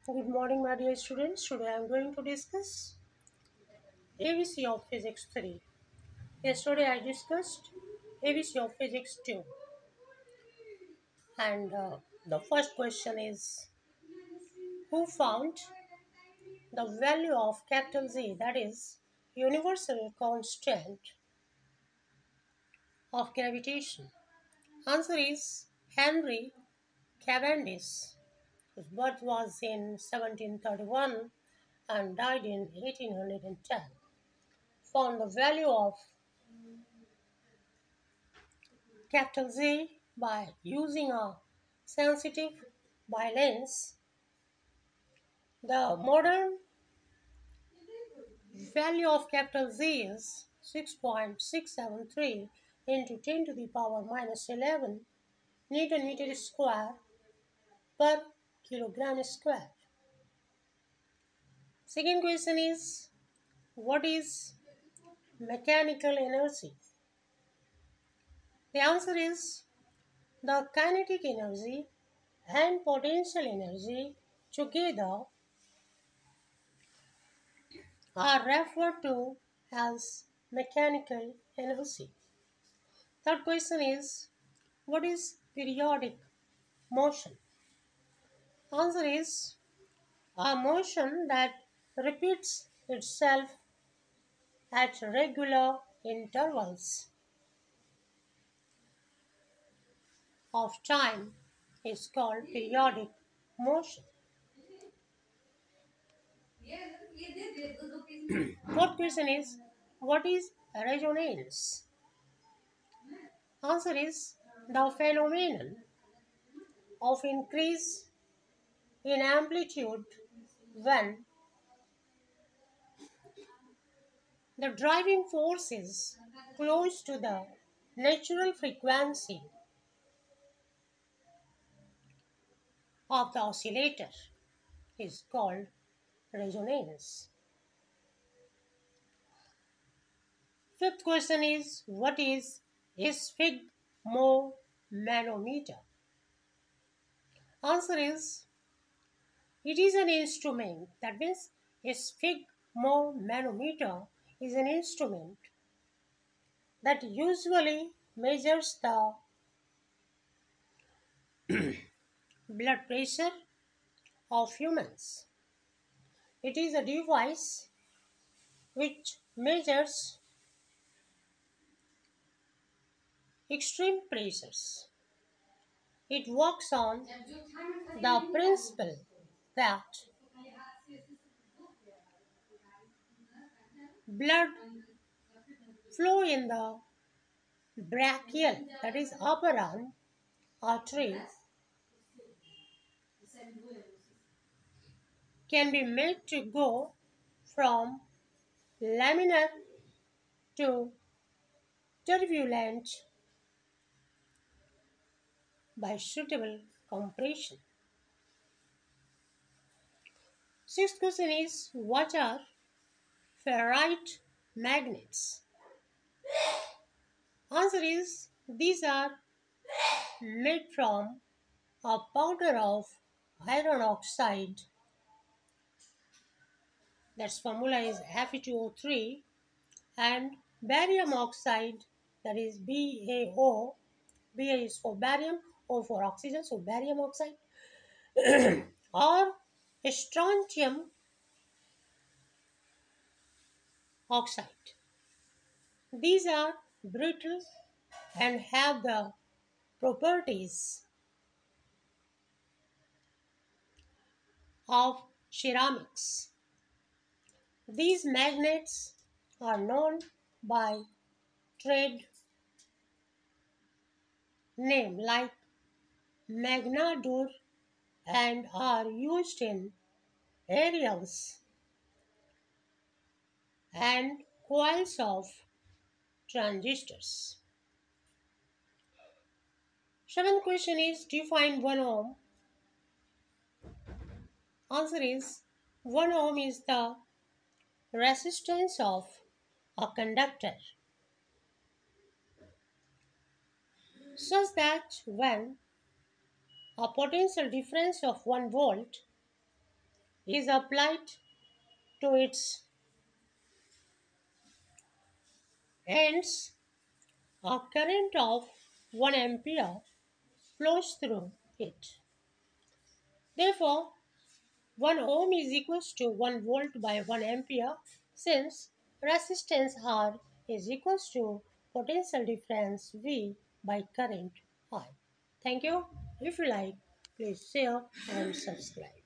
Good morning, my dear students. Today I am going to discuss ABC of Physics 3. Yesterday I discussed ABC of Physics 2. And the first question is, who found the value of capital Z, that is, universal constant of gravitation? Answer is Henry Cavendish, whose birth was in 1731 and died in 1810. Found the value of capital Z by using a sensitive bilens. The modern value of capital Z is 6.673 into 10 to the power minus 11 Newton meter square per kilogram square. Second question is, what is mechanical energy? The answer is the kinetic energy and potential energy together are referred to as mechanical energy. Third question is, what is periodic motion? Answer is a motion that repeats itself at regular intervals of time is called periodic motion. Fourth question is, what is resonance? Answer is the phenomenon of increase in amplitude when the driving force is close to the natural frequency of the oscillator is called resonance. Fifth question is, what is sphygmomanometer? Answer is, it is an instrument. That means a sphygmomanometer is an instrument that usually measures the blood pressure of humans. It is a device which measures extreme pressures. It works on the principle that blood flow in the brachial, that is upper arm artery, can be made to go from laminar to turbulent by suitable compression. Sixth question is, what are ferrite magnets? Answer is, these are made from a powder of iron oxide. That's formula is Fe2O3, and barium oxide, that is BaO. Ba is for barium, O for oxygen, so barium oxide, or strontium oxide. These are brittle and have the properties of ceramics. These magnets are known by trade name like magnadur and are used in aerials and coils of transistors. Seventh question is, define 1 ohm. Answer is, 1 ohm is the resistance of a conductor such that when a potential difference of 1 volt is applied to its ends, a current of 1 ampere flows through it. Therefore, 1 ohm is equals to 1 volt by 1 ampere, since resistance R is equals to potential difference V by current I. Thank you. If you like, please share and subscribe.